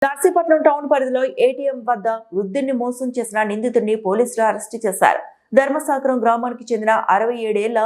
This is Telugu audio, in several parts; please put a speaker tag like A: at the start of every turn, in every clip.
A: నర్సీపట్నం టౌన్ పరిధిలో ఏటీఎం వద్ద వృద్ధుడిని మోసం చేసిన నిందితుడిని పోలీసులు అరెస్టు చేశారు. ధర్మసాగరం గ్రామానికి చెందిన 67 ఏళ్ల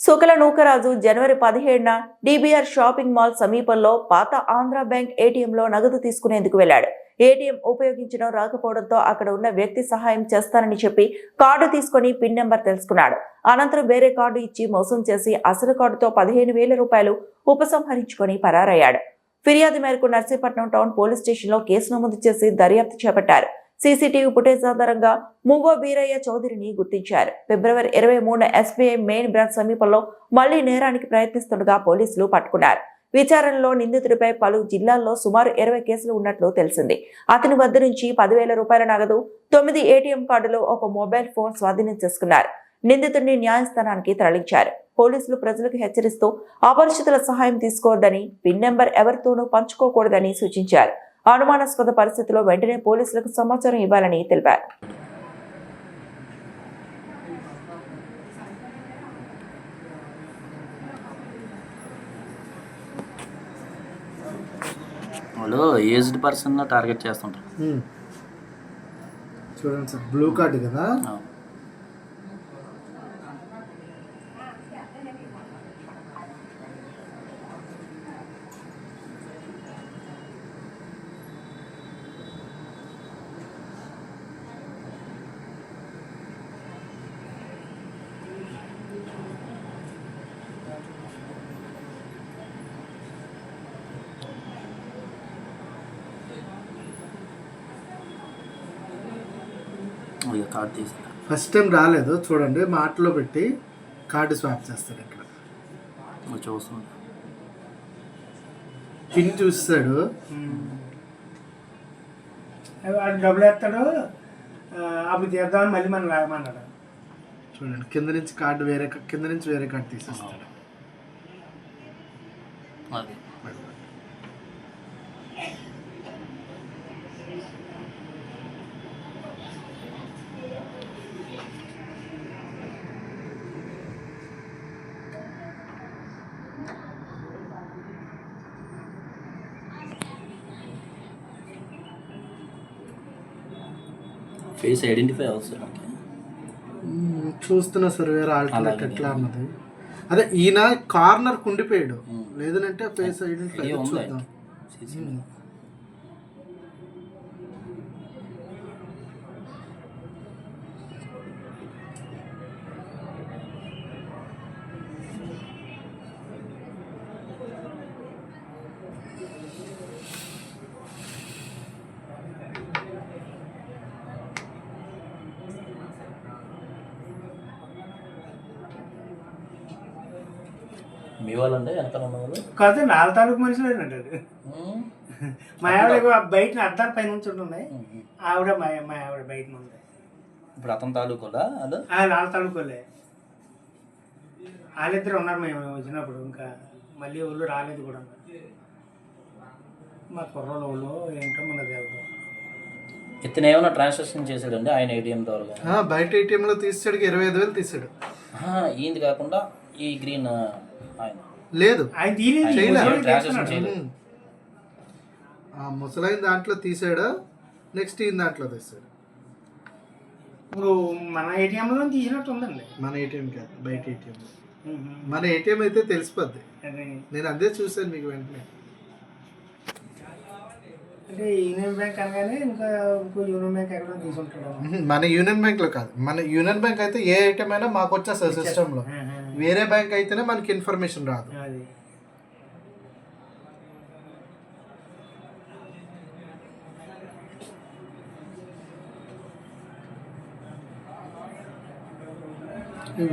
A: సుకల నూకరాజు జనవరి 17న డిబిఆర్ షాపింగ్ మాల్ సమీపంలో పాత ఆంధ్ర బ్యాంక్ ఏటీఎంలో నగదు తీసుకునేందుకు వెళ్లాడు. ఏటీఎం ఉపయోగించడం రాకపోవడంతో అక్కడ ఉన్న వ్యక్తి సహాయం చేస్తానని చెప్పి కార్డు తీసుకుని పిన్ నెంబర్ తెలుసుకున్నాడు. అనంతరం వేరే కార్డు ఇచ్చి మోసం చేసి అసలు కార్డుతో 15,000 రూపాయలు ఉపసంహరించుకొని పరారయ్యాడు. ఫిర్యాదు మేరకు నర్సీపట్నం టౌన్ పోలీస్ స్టేషన్లో కేసు నమోదు చేసి దర్యాప్తు చేపట్టారు. సీసీటీవీ ఫుటేజ్ ఆధారంగా మువ్వ వీరయ్య చౌదరిని గుర్తించారు. ఫిబ్రవరి 23న ఎస్బీఐ మెయిన్ బ్రాంచ్ సమీపంలో మళ్లీ నేరానికి ప్రయత్నిస్తుండగా పోలీసులు పట్టుకున్నారు. విచారణలో నిందితుడిపై పలు జిల్లాల్లో సుమారు 20 కేసులు ఉన్నట్లు తెలిసింది. అతని వద్ద నుంచి 10,000 రూపాయల నగదు, 9 ఏటీఎం కార్డులు, ఒక మొబైల్ ఫోన్ స్వాధీనం చేసుకున్నారు. నిందితుడిని న్యాయస్థానానికి తరలించారు. పోలీసులు ప్రజలకు హెచ్చరిస్తూ అపరిచితుల సహాయం తీసుకోవద్దని, పిన్ నెంబర్ ఎవరితోనూ పంచుకోకూడదని సూచించారు. అనుమానాస్పద పరిస్థితుల్లో వెంటనే పోలీసులకు సమాచారం ఇవ్వాలని తెలిపారు.
B: వాళ్ళు ఏజ్డ్ పర్సన్ టార్గెట్ చేస్తుంటారు.
C: చూడండి సార్, బ్లూ కార్డు కదా.
B: కార్డు తీసుకు
C: ఫస్ట్ టైం రాలేదు, చూడండి మాటలో పెట్టి కార్డు స్వాప్ చేస్తాడు. ఇక్కడ
B: చూస్తాడు,
C: పిన్ చూస్తాడు,
D: డబ్బులు వేస్తాడు, అప్పుడు తీద్దామని మళ్ళీ మనం రాయమన్నాడు.
C: చూడండి కింద నుంచి కార్డు కింద నుంచి వేరే కార్డు తీసేస్తాడు.
B: ఫేస్ ఐడెంటిఫై అవుతుంది.
C: చూస్తున్నా సార్, వేరే ఆల్టర్నేట్ ఎట్లా అన్నది. అదే ఈయన కార్నర్ కుండిపోయాడు, లేదంటే ఫేస్ ఐడెంటిఫై చూద్దాం.
B: మీ వాళ్ళంటే వెనకాల ఉన్న వాళ్ళు
D: కాదు, 4 తాలూకు మనుషులు అంటారు. మా ఆవిడ బయట అద్దాల పైన నుంచి ఉన్నాయి, ఆవిడ మా ఆవిడ బయట ఉంది.
B: ఇప్పుడు అతని తాలూకోలా వాళ్ళు
D: 4 తాలూకోలే. వాళ్ళిద్దరు ఉన్నారు మేము వచ్చినప్పుడు. ఇంకా మళ్ళీ వాళ్ళు రాలేదు కూడా. మా కుర్రోళ్ళు వాళ్ళు ఏంటో మనకు తెలుసు.
B: ఇతను ఏమైనా ట్రాన్సాక్షన్ చేశాడండి ఆయన ఏటీఎం ద్వారా?
C: బయట ఏటీఎంలో తీసాడు, 25,000 తీసాడు.
B: ఈయనది కాకుండా ఈ గ్రీన్ ఆయన
C: లేదు,
B: ట్రాన్సాక్షన్ చేయలేదు.
C: ముసలైన దాంట్లో తీసాడు, నెక్స్ట్ ఈయన దాంట్లో తీసాడు.
D: ఇప్పుడు మన ఏటీఎంలో తీసినట్టు ఉందండి.
C: మన ఏటీఎం కాదు, బయట ఏటీఎం. మన ఏటీఎం అయితే తెలిసిపోద్ది. నేను అదే చూసాను మీకు వెంటనే.
D: అంటే యూనియన్ బ్యాంక్ అనగానే ఇంకా ఇంకో యూనియన్ బ్యాంక్ ఎక్కడో తీసుకుంటాడు.
C: మన యూనియన్ బ్యాంక్లో కాదు, మన యూనియన్ బ్యాంక్ అయితే ఏ ఏటీఎం అయినా మాకు వచ్చేస్తుంది సిస్టంలో. వేరే బ్యాంక్ అయితేనే మనకి ఇన్ఫర్మేషన్ రాదు.
D: అది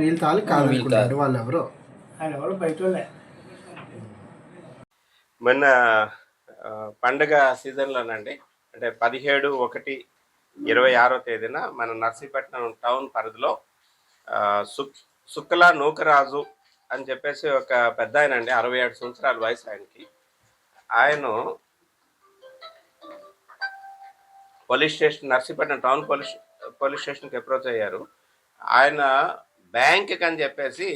C: వీళ్ళు తాలూకు కాదు, వాళ్ళు ఎవరో
D: బయట వాళ్ళే.
E: మొన్న పండగ సీజన్లోనండి, అంటే 17/1/26 తేదీన మన నర్సీపట్నం టౌన్ పరిధిలో సుక్కల నూకరాజు అని చెప్పేసి ఒక పెద్ద ఆయన అండి, 67 సంవత్సరాల వయసు ఆయనకి. ఆయన police station, Narsipatnam town police స్టేషన్కి అప్రోచ్ అయ్యారు. ఆయన బ్యాంక్కి అని చెప్పేసి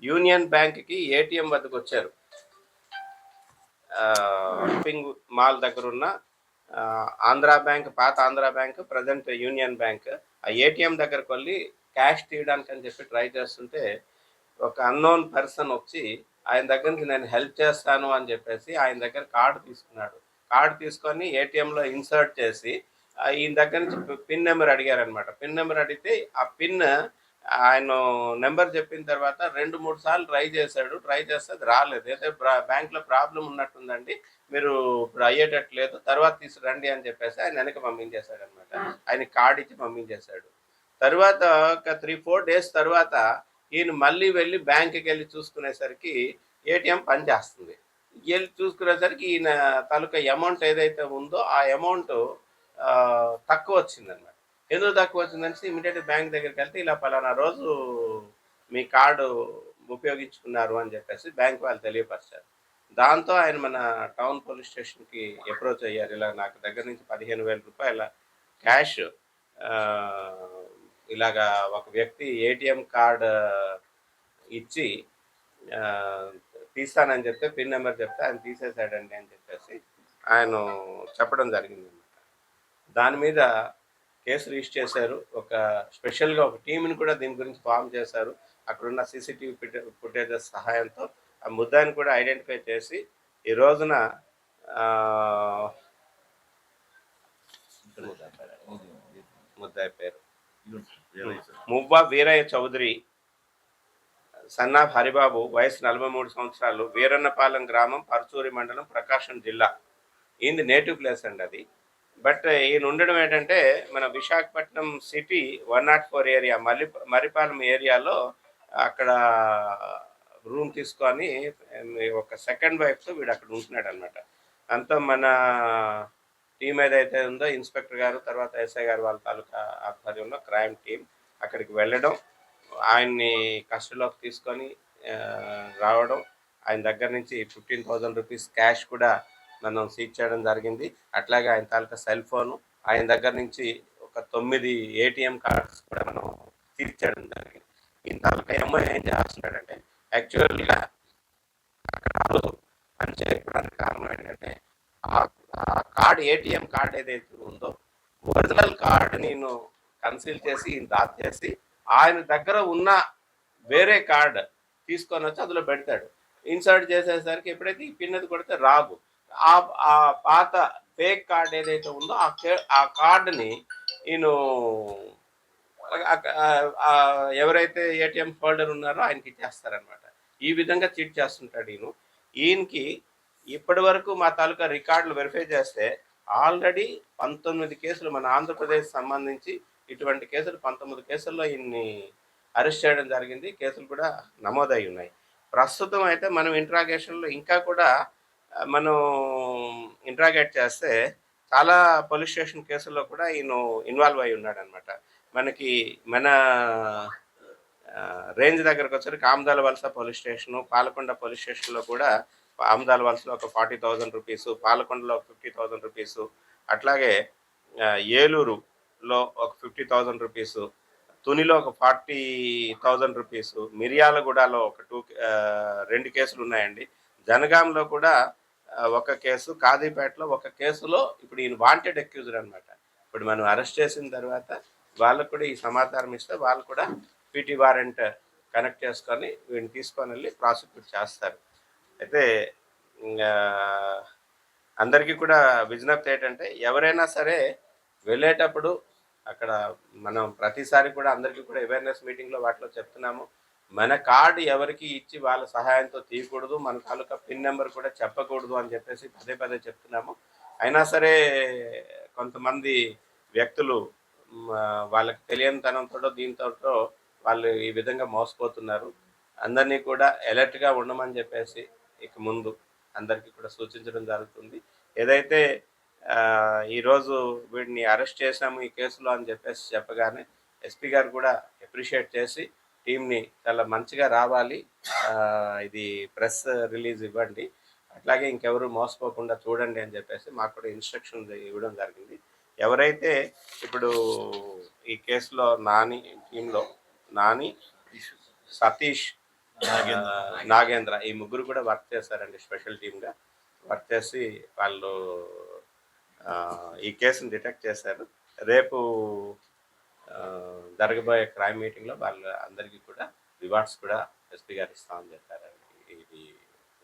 E: యూనియన్ బ్యాంక్కి ఏటీఎం వద్దకు వచ్చారు. షాపింగ్ మాల్ దగ్గర ఉన్న ఆంధ్రా బ్యాంక్, పాత Andhra bank, present union bank. ఆ ఏటీఎం దగ్గరకు వెళ్ళి క్యాష్ తీయడానికి అని చెప్పి ట్రై చేస్తుంటే ఒక అన్నోన్ పర్సన్ వచ్చి ఆయన దగ్గర నుంచి నేను హెల్ప్ చేస్తాను అని చెప్పేసి ఆయన దగ్గర కార్డు తీసుకున్నాడు. కార్డు తీసుకొని ఏటీఎంలో ఇన్సర్ట్ చేసి ఈయన దగ్గర నుంచి పిన్ నెంబర్ అడిగారనమాట. పిన్ నెంబర్ అడిగితే ఆ పిన్ ఆయన నెంబర్ చెప్పిన తర్వాత 2-3 సార్లు ట్రై చేశాడు. ట్రై చేస్తే అది రాలేదు. అయితే బ్యాంక్లో ప్రాబ్లం ఉన్నట్టుందండి, మీరు ఇప్పుడు అయ్యేటట్లేదు, తర్వాత తీసుకురండి అని చెప్పేసి ఆయన వెనక పంపించేశాడు అనమాట. ఆయన కార్డు ఇచ్చి పంపించేశాడు. తర్వాత ఒక 3-4 డేస్ తర్వాత ఈయన మళ్ళీ వెళ్ళి బ్యాంక్కి వెళ్ళి చూసుకునేసరికి ఏటీఎం పనిచేస్తుంది. వెళ్ళి చూసుకునేసరికి ఈయన తాలూకా అమౌంట్ ఏదైతే ఉందో ఆ అమౌంట్ తక్కువ వచ్చిందనమాట. ఎందుకు తక్కువ వచ్చిందంటే ఇమీడియట్గా బ్యాంక్ దగ్గరికి వెళ్తే ఇలా పలానా రోజు మీ కార్డు ఉపయోగించుకున్నారు అని చెప్పేసి బ్యాంక్ వాళ్ళు తెలియపరిచారు. దాంతో ఆయన మన టౌన్ పోలీస్ స్టేషన్కి అప్రోచ్ అయ్యారు. ఇలా నాకు దగ్గర నుంచి 15,000 రూపాయల క్యాష్ ఇలాగా ఒక వ్యక్తి ఏటీఎం కార్డు ఇచ్చి తీస్తానని చెప్తే పిన్ నెంబర్ చెప్తే ఆయన తీసేశాడండి అని చెప్పేసి ఆయన చెప్పడం జరిగింది. దాని మీద కేసు రిజిస్టర్ చేశారు. ఒక స్పెషల్గా ఒక టీంని కూడా దీని గురించి ఫామ్ చేశారు. అక్కడున్న సీసీటీవీ ఫుటేజెస్ సహాయంతో ఆ ముద్దాయిని కూడా ఐడెంటిఫై చేసి ఈ రోజున ముద్దాయి పేరు మువ్వా వీరయ్య చౌదరి, సన్నాఫ్ హరిబాబు, వయసు 43 సంవత్సరాలు, వీరన్నపాలెం గ్రామం, పర్చూరి మండలం, ప్రకాశం జిల్లా. ఈయనది నేటివ్ ప్లేస్ అండి అది. బట్ ఈయన ఉండడం ఏంటంటే మన విశాఖపట్నం సిటీ 104 ఏరియా మరిపాలెం ఏరియాలో అక్కడ రూమ్ తీసుకొని ఒక సెకండ్ వైఫ్తో వీడు అక్కడ ఉంటున్నాడు అనమాట. అంతా మన టీం ఏదైతే ఉందో ఇన్స్పెక్టర్ గారు, తర్వాత ఎస్ఐ గారు వాళ్ళ తాలూకా ఆధ్వర్యంలో క్రైమ్ టీం అక్కడికి వెళ్ళడం, ఆయన్ని కస్టడీలోకి తీసుకొని రావడం, ఆయన దగ్గర నుంచి 15,000 రూపీస్ క్యాష్ కూడా మనం సీజ్ చేయడం జరిగింది. అట్లాగే ఆయన తాలూకా సెల్ ఫోను, ఆయన దగ్గర నుంచి ఒక 9 ఏటీఎం కార్డ్స్ కూడా మనం సీజ్ చేయడం జరిగింది. ఈయన తాలూకా అమ్మాయి ఏం చేస్తున్నాడంటే యాక్చువల్గా అక్కడ పని చేయడానికి కారణం ఏంటంటే ఆ కార్డ్, ఏటీఎం కార్డ్ ఏదైతే ఉందో ఒరిజినల్ కార్డ్ నేను కన్సీల్ చేసి దాచేసి ఆయన దగ్గర ఉన్న వేరే కార్డ్ తీసుకొని వచ్చి అందులో పెడతాడు. ఇన్సర్ట్ చేసేసరికి ఎప్పుడైతే ఈ పిన్ అది కొడితే రాదు. ఆ పాత ఫేక్ కార్డ్ ఏదైతే ఉందో ఆ కార్డుని ఈయన ఎవరైతే ఏటీఎం హోల్డర్ ఉన్నారో ఆయనకి ఇచ్చేస్తారనమాట. ఈ విధంగా చీట్ చేస్తుంటాడు ఈయనకి ఇప్పటి వరకు మా తాలూకా రికార్డులు వెరిఫై చేస్తే ఆల్రెడీ 19 కేసులు మన ఆంధ్రప్రదేశ్ సంబంధించి ఇటువంటి కేసులు 19 కేసుల్లో ఈయన్ని అరెస్ట్ చేయడం జరిగింది. కేసులు కూడా నమోదై ఉన్నాయి. ప్రస్తుతం అయితే మనం ఇంట్రాగేషన్లో ఇంకా కూడా మనం ఇంట్రాగేట్ చేస్తే చాలా పోలీస్ స్టేషన్ కేసుల్లో కూడా ఈయన ఇన్వాల్వ్ అయి ఉన్నాడు అనమాట. మనకి మన రేంజ్ దగ్గరకు వచ్చేసరికి ఆమదాల వలస పోలీస్ స్టేషను, పాలకొండ పోలీస్ స్టేషన్లో కూడా ఆమదాల వలసలో ఒక 40,000 రూపీసు, పాలకొండలో 50,000 రూపీసు, అట్లాగే ఏలూరులో ఒక 50,000 రూపీసు, తునిలో ఒక 40,000 రూపీసు, మిర్యాలగూడలో ఒక 2 కేసులు ఉన్నాయండి. జనగాంలో కూడా ఒక కేసు, కాజీపేటలో ఒక కేసులో ఇప్పుడు ఈయన వాంటెడ్ అక్యూజ్డ్ అనమాట. ఇప్పుడు మనం అరెస్ట్ చేసిన తర్వాత వాళ్ళకు కూడా ఈ సమాచారం ఇస్తే వాళ్ళు కూడా పీటీ వారెంట్ కనెక్ట్ చేసుకొని వీడిని తీసుకొని వెళ్ళి ప్రాసిక్యూట్ చేస్తారు. అయితే అందరికీ కూడా విజ్ఞప్తి ఏంటంటే ఎవరైనా సరే వెళ్ళేటప్పుడు అక్కడ మనం ప్రతిసారి కూడా అందరికీ కూడా అవేర్నెస్ మీటింగ్లో వాటిలో చెప్తున్నాము, మన కార్డు ఎవరికి ఇచ్చి వాళ్ళ సహాయంతో తీయకూడదు, మన తాలూకా పిన్ నెంబర్ కూడా చెప్పకూడదు అని చెప్పేసి పదే చెప్తున్నాము. అయినా సరే కొంతమంది వ్యక్తులు వాళ్ళకి తెలియనితనంతో దీంతో వాళ్ళు ఈ విధంగా మోసపోతున్నారు. అందరినీ కూడా అలర్ట్గా ఉండమని చెప్పేసి ఇక ముందు అందరికీ కూడా సూచించడం జరుగుతుంది. ఏదైతే ఈరోజు వీడిని అరెస్ట్ చేసాము ఈ కేసులో అని చెప్పేసి చెప్పగానే ఎస్పీ గారు కూడా అప్రిషియేట్ చేసి టీంని చాలా మంచిగా రావాలి, ఇది ప్రెస్ రిలీజ్ ఇవ్వండి, అట్లాగే ఇంకెవరు మోసపోకుండా చూడండి అని చెప్పేసి మాకు కూడా ఇన్స్ట్రక్షన్ ఇవ్వడం జరిగింది. ఎవరైతే ఇప్పుడు ఈ కేసులో టీంలో నాని, సతీష్, నాగేంద్ర ఈ ముగ్గురు కూడా వర్క్ చేశారండి. స్పెషల్ టీమ్గా వర్క్ చేసి వాళ్ళు ఈ కేసును డిటెక్ట్ చేశారు. రేపు జరగబోయే క్రైమ్ మీటింగ్లో వాళ్ళ అందరికీ కూడా రివార్డ్స్ కూడా ఎస్పీ గారు ఇస్తామని చెప్పారండి. ఇది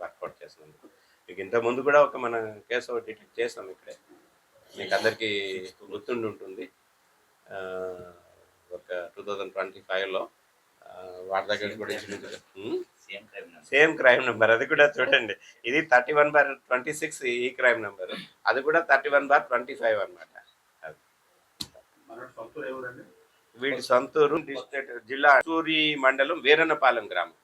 E: వర్కౌట్ చేసినందుకు. మీకు ఇంతకుముందు కూడా ఒక మన కేసు డిటెక్ట్ చేసాం ఇక్కడే, మీకు అందరికీ గుర్తుండి ఉంటుంది. ఒక 2025లో వాటి దగ్గర కూడా సేమ్ క్రైమ్ నెంబర్, అది కూడా చూడండి. ఇది 31/26 ఈ క్రైమ్ నెంబర్, అది కూడా 31/25 అనమాట. వీడి సొంతూరు డిస్ట్రిక్ట్ జిల్లా సూరి మండలం వీరన్నపాలెం గ్రామం.